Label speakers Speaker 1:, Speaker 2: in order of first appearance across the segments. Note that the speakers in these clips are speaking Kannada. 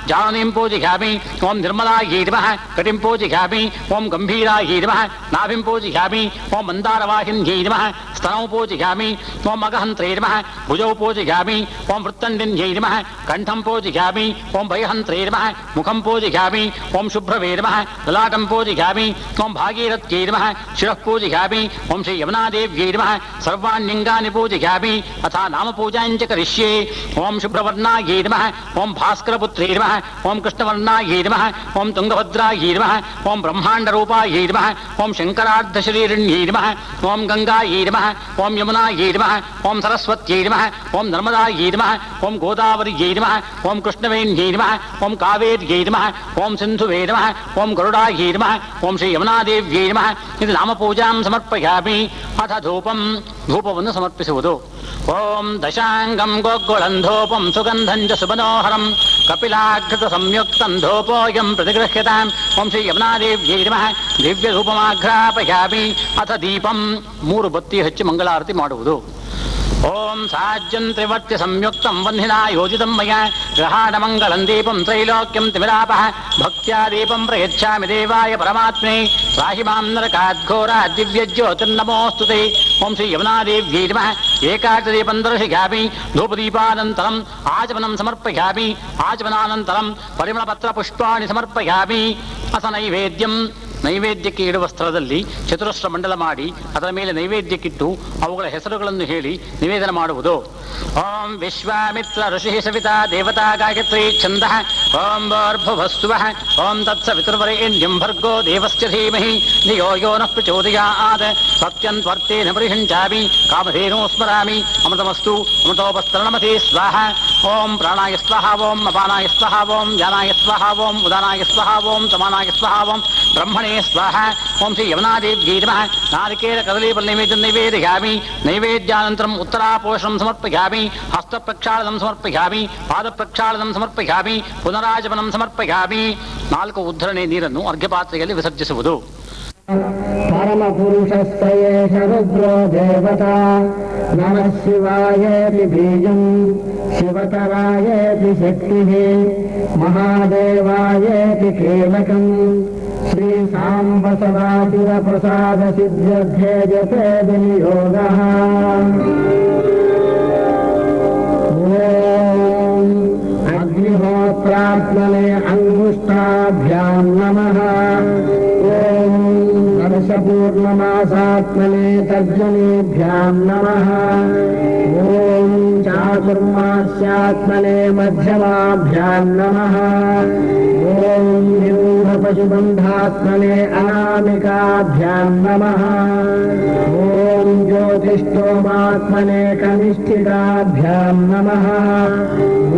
Speaker 1: జాననీం పూజిఘామి. ఓం నిర్మలాయై నమః. కటిం పూజిఘామి. ఓం గంభీరాయై నమః. నాభిం పూజిఘామి. ఓం మందారవాహిన్యై నమః. స్తనౌ పూజిఘామి. ఓం అగహంత్రే నమః. భుజౌ పూజిఘామి. ఓం వృత్తండిన్యై నమః. కంఠం పూజిఘామి. ఓం భయహంత్రే నమః. ముఖం పూజిఘామి. ఓం శుభ్రవే నమః. లలాటం పూజిఘామి. ఓం భాగీరథ్యై నమః. శిరః పూజిఘామి. ఓం శ్రీ యమునాదేవ్యై నమః. సర్వాణ్యంగాని పూజిఘామి. అథా నామపూజాంచ కరిష్యే. ఓం శుభ్రవర్ణాయై నమః. ఓం భాస్కరపుత్రే నమః. ఓం కృష్ణవర్ణాయై నమః. ఓం తుంగభద్రాయై నమః. ఓం బ్రహ్మాండరూపాయై నమః. ఓం శంకరార్ధశరీరిణ్యై నమః. ఓం గంగాయై నమః. ఓం యమునాయై నమః. ఓం సరస్వత్యై నమః. ఓం నర్మదాయై నమః. ఓం గోదావర్యై నమః. ఓం కృష్ణవేణ్యై నమః. ఓం కావేర్యై నమః. ఓం సింధువే నమః. ఓం గరుడాయై నమః. ఓం శ్రీ యమునాదేవ్యై నమః. ఇది నామపూజాం సమర్పయామి. అథ ధూపం, ధూಪವನ್ನು ಸಮರ್ಪಿಸುವುದು. ఓం దశాంగం గోగ్గుళం ధూపం సుగంధం చ సుమనోహరం కపిలాఘృత సంయుక్తం ధూపోయం ప్రతిగృహ్యతాం. ఓం శ్రీ యమునాదేవ్యై నమః. ದಿವ್ಯ ಧೂಪಮಾಘ್ರಾಪಯಾಮಿ. ಅಥ ದೀಪಂ, 3 ಬತ್ತಿ ಹಚ್ಚಿ ಮಂಗಳಾರತಿ ಮಾಡುವುದು. ಓಂ ಸಾಜ್ಯಂ ತ್ರಿವರ್ತ್ಯ ಸಂಯುಕ್ತಂ ವಂದಿನಾ ಯೋಜಿತಂ ಮಯಾ ಗ್ರಹಾಣ ಮಂಗಳಂ ದೀಪಂ ತ್ರೈಲೋಕ್ಯಂ ತಿಮಿರಾಪಃ ಭಕ್ತ್ಯಾ ದೀಪಂ ಪ್ರಯಚ್ಛಾಮಿ ದೇವಾಯ ಪರಮಾತ್ಮನೇ ತ್ರಾಹಿ ಮಾಂ ನರಕಾದ್ಘೋರಾತ್ ದಿವ್ಯ ಜ್ಯೋತಿರ್ನಮೋಸ್ತುತೆ. ಓಂ ಶ್ರೀ ಯಮುನಾದೇವ್ಯೈ ನಮಃ. ಏಕಾಗ್ರದೀಪಂ ದರ್ಶಯಾಮಿ. ಧೂಪದೀಪಾನಂತರಂ ಆಚಮನಂ ಸಮರ್ಪಯಾಮಿ. ಆಚಮನಾನಂತರಂ ಪರಿಮಳಪತ್ರ ಪುಷ್ಪಾಣಿ ಸಮರ್ಪಯಾಮಿ. ಅಸ ನೈವೇದ್ಯಂ, ನೈವೇದ್ಯಕ್ಕೆ ಇಡುವ ಸ್ಥಳದಲ್ಲಿ ಚತುರಸ್ರ ಮಂಡಲ ಮಾಡಿ ಅದರ ಮೇಲೆ ನೈವೇದ್ಯಕ್ಕಿಟ್ಟು ಅವುಗಳ ಹೆಸರುಗಳನ್ನು ಹೇಳಿ ನಿವೇದನ ಮಾಡುವುದು. ಓಂ ವಿಶ್ವಾಮಿತ್ರ ಋಷಿ ಸವಿತಾ ದೇವತಾ ಗಾಯತ್ರಿ ಛಂದಃ. ಓಂ ಭೂರ್ಭುವಸ್ಸುವಃ. ಓಂ ತತ್ಸವಿತುರ್ವರೆಣ್ಯಂ ಭರ್ಗೋ ದೇವಸ್ಯ ಧೀಮಹಿ ಧಿಯೋ ಯೋ ನಃ ಪ್ರಚೋದಯಾತ್. ಸತ್ಯಂತ್ವರ್ತೇನ ಪರಿಹಂಚಾಮಿ ಕಾಮಧೇನೋ ಸ್ಮರಾಮಿ. ಅಮೃತಮಸ್ತು ಅಮೃತೋಪಸ್ತರಣಮತಿ ಸ್ವಾಹ. ಓಂ ಪ್ರಾಣಾಯ ಸ್ವಾಹ. ಓಂ ಅಪಾನಾಯ ಸ್ವಾಹ. ಓಂ ಧ್ಯಾನಾಯ ಸ್ವಾಹ. ಓಂ ಉದಾನಾಯ ಸ್ವಾಹ. ಓಂ ಸಮಾನಾಯ ಸ್ವಾಹ. ಓಂ ಬ್ರಹ್ಮಣೇ ಸ್ವಾಹ. ಓಂ ಶ್ರೀ ಯಮುನಾದೇವ್ಯೈ ನಮಃ. ನಾರಿಕೇಲ ಕದಲೀಫಲ ನೈವೇದ್ಯಂ ನೈವೇದಯಾಮಿ. ನೈವೇದ್ಯಾನಂತರಂ ಉತ್ತರಾಪೋಷಣಂ ಸಮರ್ಪಯಾಮಿ. ಹಸ್ತ ಪ್ರಕ್ಷಾಳನಂ ಸಮರ್ಪಯಾಮಿ. ಪಾದ ಪ್ರಕ್ಷಾಳನಂ ಸಮರ್ಪಯಾಮಿ. ಪುನರಾಜಮನಂ ಸಮರ್ಪಯಾಮಿ. 4 ಉದ್ಧರಣೆ ನೀರನ್ನು ಅರ್ಘ್ಯಪಾತ್ರೆಯಲ್ಲಿ ವಿಸರ್ಜಿಸುವುದು.
Speaker 2: ಪರಮ ಪುರುಷಸ್ತಯೇಷ ರುದ್ರೋ ದೇವತಾ ನಮಃ ಶಿವಾಯೇತಿ ಬೀಜಂ ಶಿವತರಾಯೇತಿ ಶಕ್ತಿಃ ಮಹಾದೇವಾಯೇತಿ ಕೇವಕಂ ಶ್ರೀ ಸಾಂಬ ಸದಾಶಿವ ಪ್ರಸಾದ ಸಿದ್ಧ್ಯರ್ಥೇ ಜಪೇ ವಿನಿಯೋಗಃ. ಓಂ ಅಗ್ನಿಹೋತ್ರಾತ್ಮನೆ ಅಂಗುಷ್ಟಾಭ್ಯಾಂ ನಮಃ. ಓಂ ವರ್ಷಪೂರ್ಣಮಾಸಾತ್ಮನೆ ತರ್ಜನೇಭ್ಯಾಂ ನಮಃ. ಓಂ ಚಾತುರ್ಮಾಸ್ಯಾತ್ಮನೆ ಮಧ್ಯಮಾಭ್ಯಾಂ ನಮಃ. ಓಂ ಪಶುಬಂಧಾತ್ಮನೆ ಅನಾಮಿಕಾಭ್ಯಾಂ ನಮಃ. ಓಂ ಜ್ಯೋತಿಷ್ಠೋಮಾತ್ಮನೆ ಕನಿಷ್ಠಿಕಾಭ್ಯಾಂ ನಮಃ.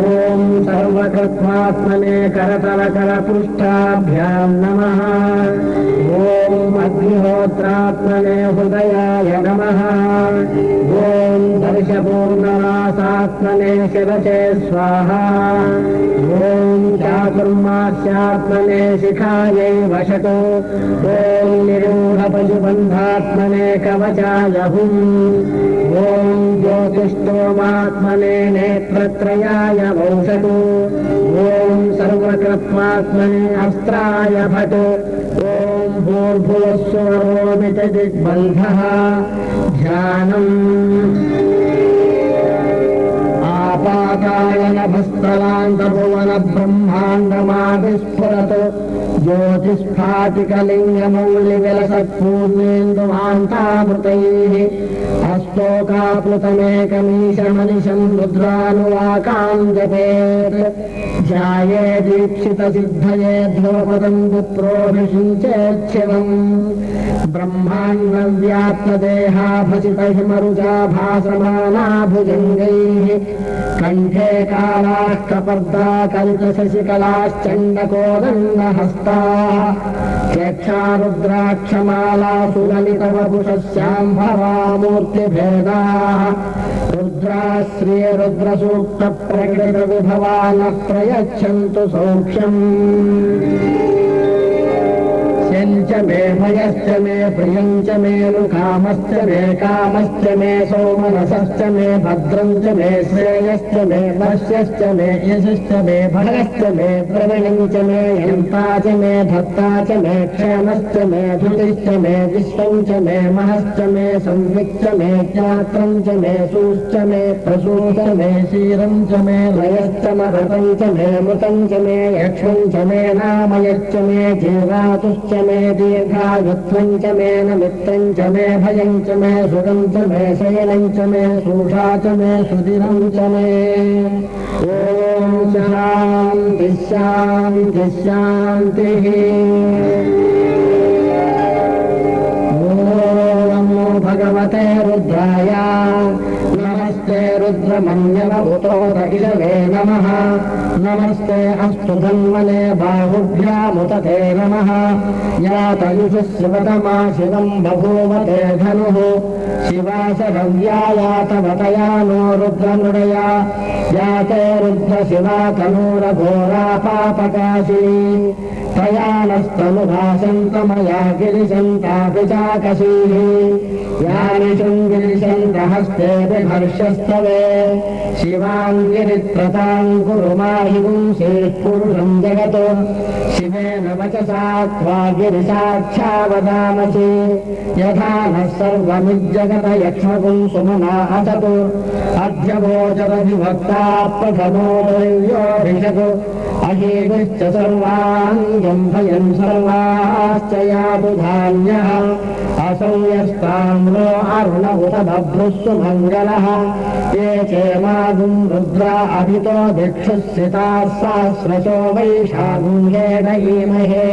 Speaker 2: ಓಂ ಸರ್ವಕೃತ್ವಾತ್ಮನೆ ಕರತಲಕರಪೃಷ್ಠಾಭ್ಯಾಂ ನಮಃ. ಓಂ ಅಗ್ನಿಹೋತ್ರಾತ್ಮನೆ ಹೃದಯಾಯ ನಮಃ. ಓಂ ದರ್ಶಪೂರ್ಣಮಾಸಾತ್ಮನೆ ಶಿರಸೇ ಸ್ವಾಹ. ಓಂ ಚಾತುರ್ಮಾಸ್ಯಾತ್ಮನೆ ಶಿಖಾಯೈ ವಶತೋ. ಓಂ ನಿರೂಢಪಶುಬಂಧಾತ್ಮನೆ ಕವಚಾಯ ಹುಂ. ಓಂ ಜ್ಯೋತಿಷ್ಠೋಮಾತ್ಮನೆ ನೇತ್ರತ್ರಯಾಯ ವೌಷಟು. ಓಂ ಸರ್ವಕೃತ್ವಾತ್ಮನೆ ಅಸ್ತ್ರಾಯ ಭಟ್. ಓಂ ಭೂರ್ಭುವಸ್ವರೋಮಿತ ದಿಗ್ಬಂಧಃ. ಧ್ಯಾನಂ ಆಪಾತಾಯನಭಸ್ಥಲಾಂತಭುವನ ಬ್ರಹ್ಮಾಂಡಮಾವಿಸ್ಫುರತು. ಜ್ಯೋತಿಸ್ಫಾಟಿಕಲಿಂಗಮೌಳಿವಿಲಸತ್ಪೂರ್ಣೇಂದುಮಾಂತಾಮೃತೈಃ. ಹಸ್ತೋಕಾಪ್ಲುತಮೇಕಮೀಶಮನಿಶಂ ರುದ್ರಾನುವಾಕಾಂ ಜಪೇತ್. ಧ್ಯಾಯೇ ದೀಕ್ಷಿತಸಿದ್ಧಯೇ ಧ್ರುವಪದಂ ವಿಪ್ರೋಭಿಷಿಂಚೇಚ್ಛಿವಂ. ಬ್ರಹ್ಮಾಂಡವ್ಯಾಪ್ತದೇಹಾಭಸಿತಹಿಮರುಜಾ ಭಾಸಮಾನಾ ಭುಜಂಗೈಃ. ಕಂಠೇ ಕಾಲಾಃ ಕಪರ್ದಾ ಕಲಿತಶಶಿಕಲಾಶ್ಚಂಡಕೋದಂಡಹಸ್ತಾಃ. ಯಕ್ಷಾರುದ್ರಾಕ್ಷಮಾಲಾಸು ಲಲಿತವಪುಷಸ್ಯಾಂಭವಾಮೂರ್ತಿಭೇದಾಃ. ರುದ್ರಾಶ್ರೀ ರುದ್ರಸೂಕ್ತ ಪ್ರಕೃತ ವಿಭವಾನಃ ಪ್ರಯಚ್ಛಂತು ಸೌಖ್ಯಂ. च मे भयश्च मे प्रियञ्च मे कामश्च मे कामश्च मे सोमनसश्च मे भद्रं च मे श्रेयश्च मे वश्यश्च मे यशश्च मे भगश्च मे प्रवीणं च मे यन्ता च मे धत्ता च मे क्षेमश्च मे धृतिश्च मे विश्वं च मे महश्च मे संविच्च मे ज्ञात्रं च मे सूश्च मे प्रसूश्च मे क्षीरं च मे लयश्च महतं च मे मृतं च मे यक्ष्मं च मे नामयश्च मे जीवातुश्च मे दीर्घायुत्वं च मे नमित्तं च मे भयं च मे सुखं च मे शयनं च मे सूषा च मे सुदिनं च मे ॐ शान्ति शान्ति शान्तिः नमो भगवते रुद्राय नमस्ते रुद्रमन्यवभूतोत इषवे नमः नमस्ते अस्तु धन्वने बाहुभ्यामुतते नमः यातयुषुः शिवतमा शिवं बभूवते धनुः शिवाशरव्यायातवतया नो रुद्रमृडया याते रुद्रशिवा तनूरघोरा पापकाशिनी तया नस्तनुभासन्तमया गिरिशन्तापि चाकशीः यानि शृङ्गिरिशन्तहस्ते बिभर्षस्तवे शिवां गिरित्रतां कुरु माहि पुंसीः पुरुषं जगतो शिवेन वचसा त्वा गिरिसाक्षा वदामसि यथा नः सर्वमिज्जगत यक्ष्मपुं सुमना असतु अध्यवोचरधिभक्ता प्रथमो दैव्योऽभिषतु अहीविश्च सर्वाङ्गं भयं सर्वाश्च यातु धान्यः असौ यस्ताम्रो अरुण उत बभ्रुस्सु मङ्गलः ये चेमागुं रुद्रा अभितो भिक्षुस्सिताः सहस्रशो वैशागुंहेन ईमहे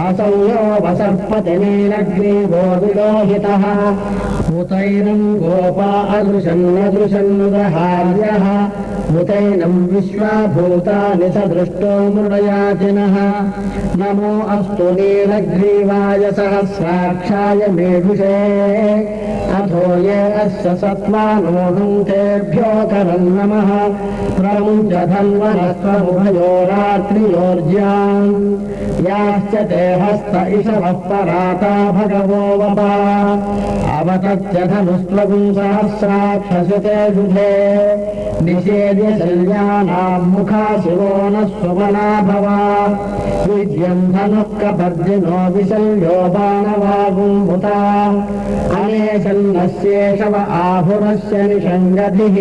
Speaker 2: असौ यो वसर्पति नीलग्रीवो विलोहितः उतैनं गोपा अदृशन्नदृशन्नुदहार्यः उतैनं विश्वाभूतानि स दृष्टो मृडयातिनः नमो अस्तु नीलग्रीवाय सहस्राक्षाय मेघुषे अथो ये अस्य सत्त्वानो तेभ्यो करं नमः प्रमुञ्च धन्वनस्त्वमुभयोरात्रियोर्ज्याम् याश्च ते हस्त इषवः पराता भगवो वपा अवतच्च धनुस्त्वगुं सहस्राक्षसुते शुभे निषेद्य शल्यानां मुखा शिवो नः सुमना भवा विद्यं धनुः कपर्दिनो विशल्यो बाणवागुम्भुता अनेशन्नस्येषव आहुरस्य निषङ्गतिः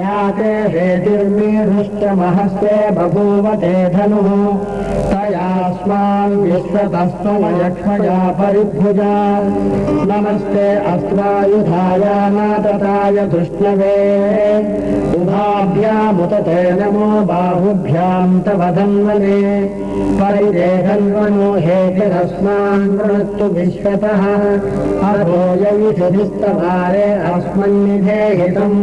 Speaker 2: याते हेतिर्मीढुष्टमहस्ते बभूवते धनुः तयास्मान् विश्वतस्त्वमयक्ष्मया परिभुजा नमस्ते अस्त्वायुधाय नातताय धृष्णवे उभाभ्यामुतते नमो बाहुभ्यां तव धन्वने परिदेहन्वनो हेतिरस्मान् वृणत्तु विश्वतः अभो यविषधिस्तवारे अस्मन्निधेहितम्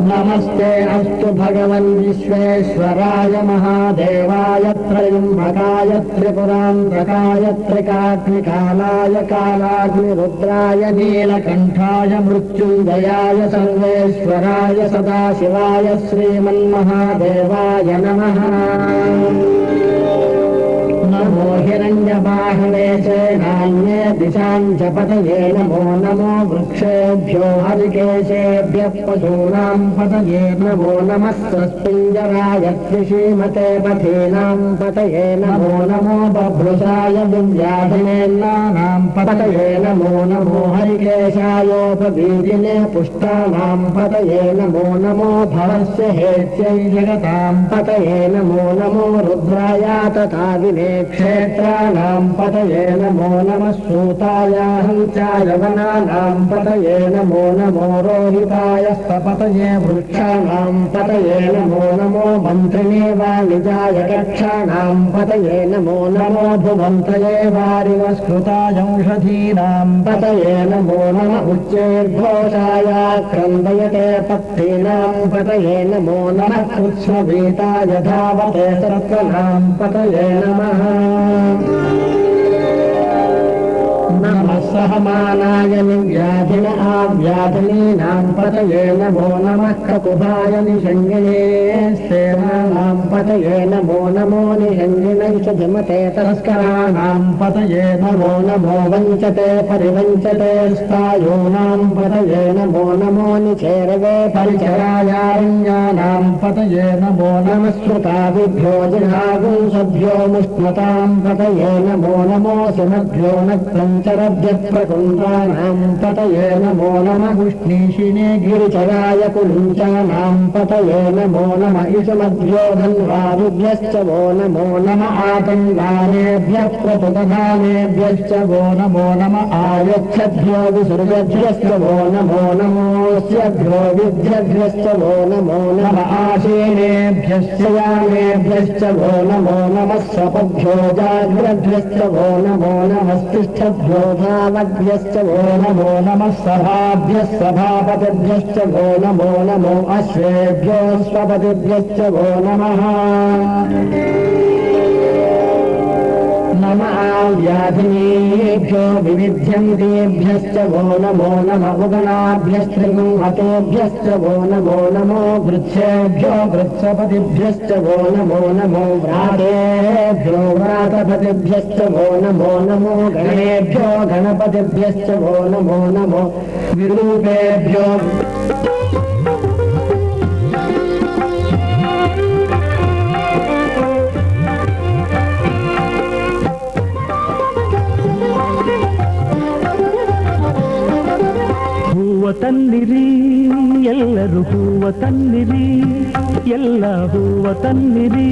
Speaker 2: नमस्ते अस्तु भगवन् विश्वेश्वराय महादेवाय त्रयम्बकाय त्रिपुरान्तकाय त्रिकाग्निकालाय कालाग्निरुद्राय नीलकण्ठाय मृत्युञ्जयाय सर्वेश्वराय सदाशिवाय श्रीमन्महादेवाय नमः नमो हिरण्यबाहवे चेनान्ये दिशां च पतये नमो नमो वृक्षेभ्यो हरिकेशेभ्यः पशूनां पतये नमो नमः सस्पिञ्जराय कृषीमते पथीनां पतये नमो नमो बभ्रुषाय विव्याधिनेन्नानां पतये नमो नमो हरिकेशायोपवीदिने पुष्टानां पतये नमो नमो भवस्य हेत्यै जगतां पतये नमो नमो रुद्राय तथा विने क्षेत्राणां पतये नमो नमः सूताय हंसाय वनानां पतये नमो नमो रोहिताय स्तपतये वृक्षाणां पतये नमो नमो मन्त्रिणे वाणिजाय कक्षाणां पतये नमो नमो भुवन्तये वारिवस्कृताय औषधीनां पतये नमो नमः उच्चैर्घोषाय क्रन्दयते पत्तीनां पतये नमो नमः कृत्स्नवीताय धावते सर्पणां पतये नमः नमः सहमानाय निव्याधिन आव्याधिनीनां पतये नमो नमः ककुभाय निषङ्गिने सेनानां ಪತಯೇ ನಮೋ ನಮೋ ನಿಹಂಜಿನೈಷಧಿಮತೆ ತಸ್ಕರಾಣಾಂ ಪತಯೇ ನಮೋ ನಮೋ ವಂಚತೆ ಪರಿವಂಚತೆ ಸ್ಥಾಯೂನಾಂ ಪತಯೇ ನಮೋ ನಮೋ ನಿಚೇರವೇ ಪರಿಚರಾಯಾರಣ್ಯಾನಾಂ ಪತಯೇ ನಮೋ ನಮಸ್ಮೃತಾವಿಭ್ಯೋ ಜಿಹಾಗುಂಸಭ್ಯೋ ಮುಷ್ಮತಾಂ ಪತಯೇ ನಮೋ ನಮೋ ಸುಮಭ್ಯೋ ನಕ್ತಂಚರಭ್ಯಪ್ರಕುಂತಾನಾಂ ಪತಯೇ ನಮೋ ನಮಃ ಉಷ್ಣೀಷಿಣೇ ಗಿರಿಚರಾಯ ಕುಲುಂಚಾನಾಂ ಪತಯೇ ನಮೋ ನಮಃ ಇಷಮಭ್ಯೋ ಧನ್ವಾದಿಭ್ಯಶ್ಚ वो नमो नम आतङ्गानेभ्यः प्रतुतधानेभ्यश्च वो नमो नम आयच्छद्भ्यो विसृजभ्यश्च वो नमो नमोऽस्यभ्यो विद्यभ्यश्च वो नमो नम आशीनेभ्यश्च यानेभ्यश्च वो नमो नमः स्वपभ्यो जाग्रभ्यश्च वो नमो नमस्तिष्ठभ्यो धावभ्यश्च वो नमो नमः सभाभ्यः सभापतिभ्यश्च वो नमो नमो अश्वेभ्यो स्वपतिभ्यश्च वो नमः नमः व्याधिनेभ्यो विविध्यन्तेभ्यश्च वो नमो नमः उगणाभ्यस्त्रिगुंहतेभ्यश्च वो नमो नमो वृक्षेभ्यो वृक्षपतिभ्यश्च वो नमो नमो व्रातेभ्यो व्रातपतिभ्यश्च वो नमो नमो गणेभ्यो गणपतिभ्यश्च वो नमो नमो विरूपेभ्यो
Speaker 3: ತನ್ನಿರಿ ಎಲ್ಲರೂ ಹೂವ ತನ್ನಿರಿ ಎಲ್ಲ ಹೂವ ತನ್ನಿರಿ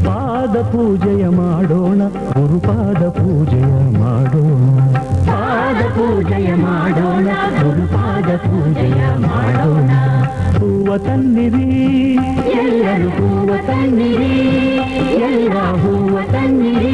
Speaker 3: ಪಾದ ಪೂಜೆಯ ಮಾಡೋಣ ಗುರುಪಾದ ಪೂಜೆಯ ಮಾಡೋಣ ಪಾದ ಪೂಜೆಯ ಮಾಡೋಣ ಗುರುಪಾದ ಪೂಜೆಯ ಮಾಡೋಣ ಹೂವ ತನ್ನಿರಿ ಎಲ್ಲರೂ ಹೂವ ತನ್ನಿರಿ ಎಲ್ಲ ಹೂವ ತನ್ನಿರಿ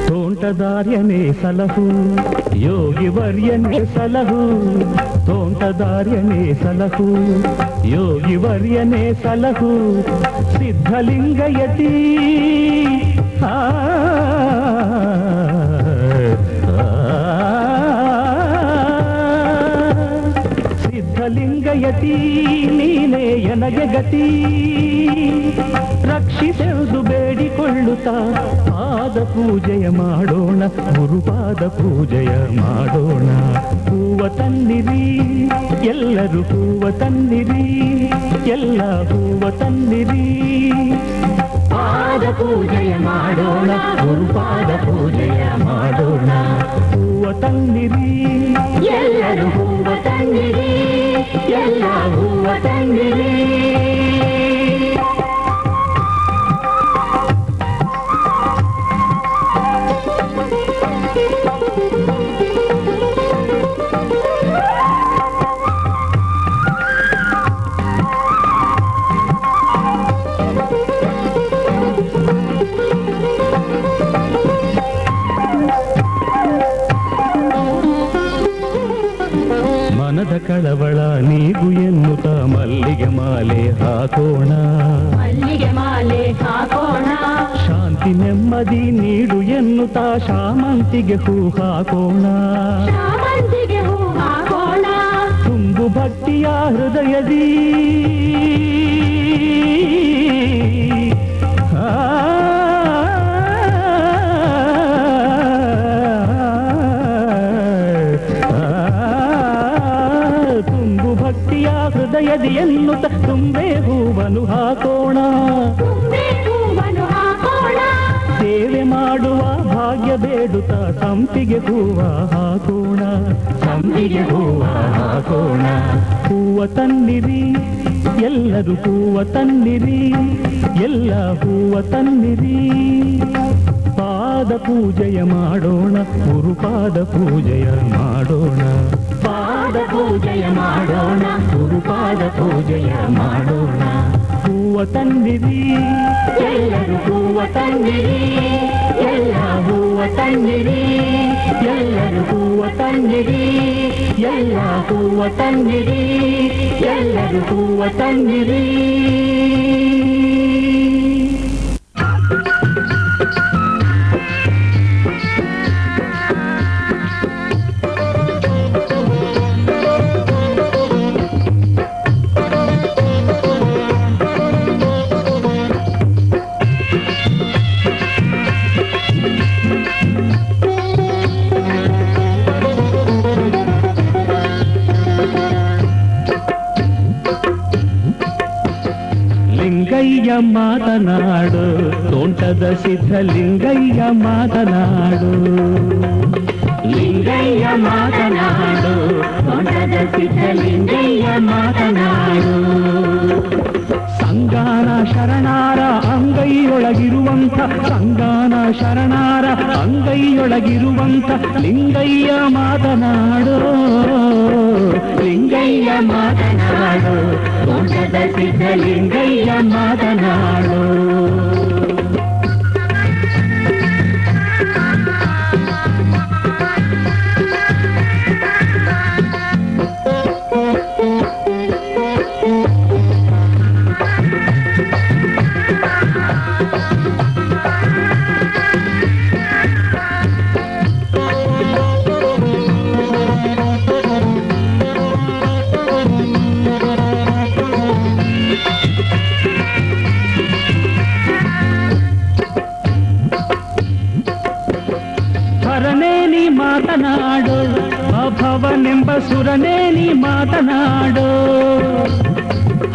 Speaker 3: ತೋಂಟದಾರ್ಯನೇ ಸಲಹು ಯೋಗಿವರ್ಯನೇ ಸಲಹು ತೋಂಟದಾರ್ಯನೇ ಸಲಹು ಯೋಗಿವರ್ಯನೇ ಸಲಹು ಸಿದ್ಧಲಿಂಗಯತಿ ಸಿದ್ಧಲಿಂಗಯತಿ ನೀನೇ ಎನಗೆ ಗತಿ ರಕ್ಷಿಸೆಂದು ಬೇಡಿಕೊಳ್ಳುತ್ತಾ ಪಾದ ಪೂಜೆಯ ಮಾಡೋಣ ಗುರುಪಾದ ಪೂಜೆಯ ಮಾಡೋಣ ಹೂವ ತನ್ನಿರಿ ಎಲ್ಲರೂ ಹೂವ ತನ್ನಿರಿ ಎಲ್ಲ ಹೂವ ತನ್ನಿರಿ ಪಾದ ಪೂಜೆಯ ಮಾಡೋಣ ಗುರುಪಾದ ಪೂಜೆಯ ಮಾಡೋಣ ಹೂವ ತನ್ನಿರಿ ಎಲ್ಲರೂ ಹೂವ ತನ್ನಿರಿ ಎಲ್ಲ ಹೂವ ತನ್ನಿರಿ ಮನದ ಕಳವಳ ನೀಗು ಎನ್ನುತ್ತ ಮಲ್ಲಿಗೆ ಮಾಲೆ ಹಾಕೋಣ
Speaker 4: ಮಲ್ಲಿಗೆ ಮಾಲೆ ಹಾಕೋಣ
Speaker 3: ಶಾಂತಿ ನೆಮ್ಮದಿ ನೀಡು ಎನ್ನುತ್ತಾ ಶಾಮಂತಿಗೆ ಹೂ ಹಾಕೋಣ
Speaker 4: ಶಾಮಂತಿಗೆ ಹೂ ಹಾಕೋಣ
Speaker 3: ತುಂಬು ಭಕ್ತಿಯ ಹೃದಯದಿ ತುಂಬು ಭಕ್ತಿಯ ಹೃದಯದಿ ಎನ್ನುತ್ತ ತುಂಬೆ ಹೂವನ್ನು ಹಾಕೋಣ ಸೇವೆ ಮಾಡುವ ಭಾಗ್ಯ ಬೇಡುತ್ತ ಸಂಪಿಗೆ ಹೂವ ಹಾಕೋಣ ಸಂಪಿಗೆ ಹೂವ ಹಾಕೋಣ ಹೂವ ತನ್ನಿರಿ ಎಲ್ಲರೂ ಹೂವ ತನ್ನಿರಿ ಎಲ್ಲ ಹೂವ ತನ್ನಿರಿ ಪಾದ ಪೂಜೆಯ ಮಾಡೋಣ ಗುರುಪಾದ ಪೂಜೆಯ ಮಾಡೋಣ ಪಾದ ಪೂಜೆಯ ಮಾಡೋಣ ಗುರುಪಾದ ಪೂಜೆಯ ಮಾಡೋಣ ಹೂವ ತನ್ನಿರಿ,
Speaker 4: ಎಲ್ಲರೂ ಹೂವ ತನ್ನಿರಿ, ಎಲ್ಲ ಹೂವ ತನ್ನಿರಿ,
Speaker 3: ಎಲ್ಲರೂ ಹೂವ ತನ್ನಿರಿ,
Speaker 4: ಎಲ್ಲ ಹೂವ ತನ್ನಿರಿ,
Speaker 3: ಎಲ್ಲರೂ ಹೂವ ತನ್ನಿರಿ. ಲಿಂಗಯ್ಯ ಮಾತನಾಡು, ತೋಂಟದ ಸಿದ್ಧಲಿಂಗಯ್ಯ ಮಾತನಾಡು,
Speaker 4: ಲಿಂಗಯ್ಯ ಮಾತನಾಡು, ತೋಂಟದ ಸಿದ್ಧಲಿಂಗಯ್ಯ ಮಾತನಾಡು.
Speaker 3: ಸಂಗಾನ ಶರಣಾರ ಅಂಗೈಯೊಳಗಿರುವಂಥ, ಸಂಗಾನ ಶರಣಾರ ಅಂಗೈಯೊಳಗಿರುವಂಥ ಲಿಂಗಯ್ಯ ಮಾತನಾಡು,
Speaker 4: ಲಿಂಗಯ್ಯ ಮಾತನಾಡು, ತೋಂಟದ ಸಿದ್ಧಲಿಂಗಯ್ಯ ಮಾತನಾಡು.
Speaker 3: ಹರನೇ ನೀ ಮಾತನಾಡು, ಅಭವನೆಂಬ ಸುರನೇ ನೀ ಮಾತನಾಡು,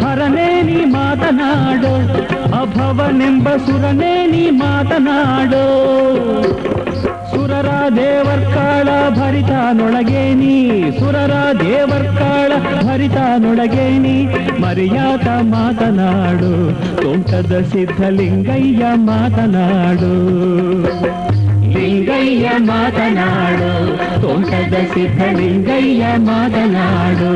Speaker 3: ಹರನೇ ನೀ ಮಾತನಾಡು, ಅಭವನೆಂಬ ಸುರನೇ ನೀ ಮಾತನಾಡು. ಸುರರ ದೇವರ್ಕಾಳ ಭರಿತಾನೊಳಗೆ ನೀ, ಸುರರ ದೇವರ್ಕಾಳ ಭರಿತಾನೊಳಗೆ ನೀ, ಮರ್ಯಾದ ಮಾತನಾಡು, ತೋಂಟದ ಸಿದ್ಧಲಿಂಗಯ್ಯ ಮಾತನಾಡು,
Speaker 4: ಲಿಂಗಯ್ಯ ಮಾತನಾಡು, ತೋಂಟದ ಸಿದ್ಧಲಿಂಗಯ್ಯ ಮಾತನಾಡು.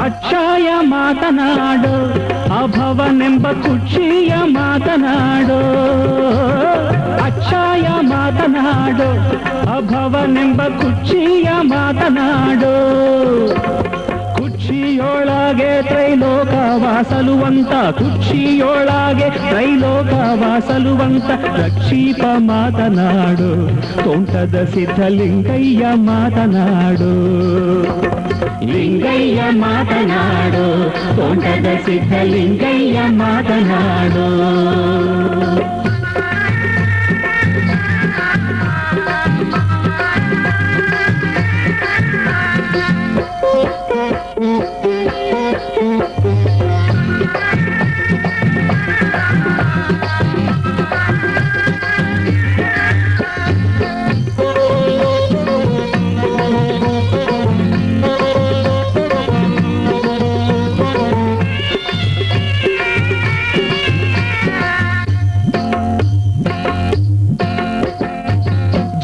Speaker 3: ಅಕ್ಷಯ ಮಾತನಾಡು, ಅಭವನೆಂಬ ಕುಕ್ಷಿಯ ಮಾತನಾಡು, ಅಕ್ಷಯ ಮಾತನಾಡು, ಅಭವನೆಂಬ ಕುಕ್ಷಿಯ ಮಾತನಾಡು. ಕುಕ್ಷಿಯೊಳಗೆ ತ್ರೈಲೋಕ ವಾಸಲುವಂತ, ಕುಕ್ಷಿಯೊಳಗೆ ತ್ರೈಲೋಕ ವಾಸಲುವಂತ ರಕ್ಷೀಪ ಮಾತನಾಡು, ತೋಂಟದ ಸಿದ್ಧಲಿಂಗಯ್ಯ ಮಾತನಾಡು,
Speaker 4: ಲಿಂಗಯ್ಯ ಮಾತನಾಡು, ತೋಂಟದ ಸಿದ್ಧಲಿಂಗಯ್ಯ ಮಾತನಾಡು.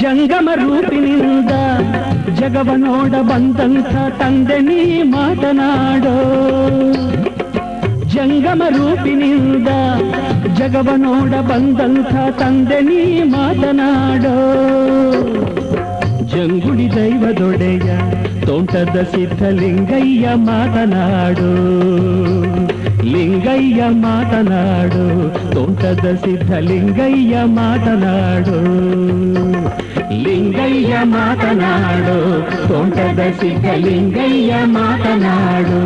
Speaker 3: ಜಂಗಮ ರೂಪಿನಿಂದ ಜಗವ ನೋಡ ಬಂದಂಥ ತಂದೆ ನೀ ಮಾತನಾಡೋ, ಜಂಗಮ ರೂಪಿನಿಂದ ಜಗವ ನೋಡ ಬಂದಂಥ ತಂದೆ ನೀ ಮಾತನಾಡೋ. ಜಂಗುಳಿ ದೈವದೊಡೆಯ ತೋಂಟದ ಸಿದ್ಧಲಿಂಗಯ್ಯ ಮಾತನಾಡು, ಲಿಂಗಯ್ಯ ಮಾತನಾಡು, ತೋಂಟದ ಸಿದ್ಧಲಿಂಗಯ್ಯ ಮಾತನಾಡು,
Speaker 4: ಲಿಂಗಯ್ಯ ಮಾತನಾಡು, ತೋಂಟದ ಸಿದ್ಧಲಿಂಗಯ್ಯ ಮಾತನಾಡು.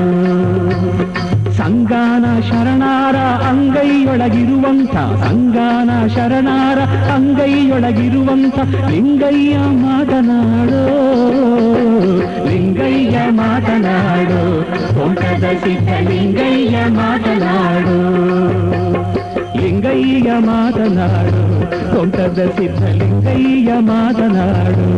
Speaker 3: ಸಂಗಾನ ಶರಣಾರ ಅಂಗೈಯೊಳ ಅಂಗೈಯೊಳಗಿರುವಂಥ ಸಂಗಾನ ಶರಣಾರ ಅಂಗೈಯೊಳಗಿರುವಂಥ ಲಿಂಗಯ್ಯ ಮಾತನಾಡೋ ಲಿಂಗಯ್ಯ ಮಾತನಾಡು ತೋಂಟದ ಸಿದ್ಧಲಿಂಗಯ್ಯ ಮಾತನಾಡು ಲಿಂಗಯ್ಯ ಮಾತನಾಡು ತೋಂಟದ ಸಿದ್ಧಲಿಂಗಯ್ಯ ಮಾತನಾಡು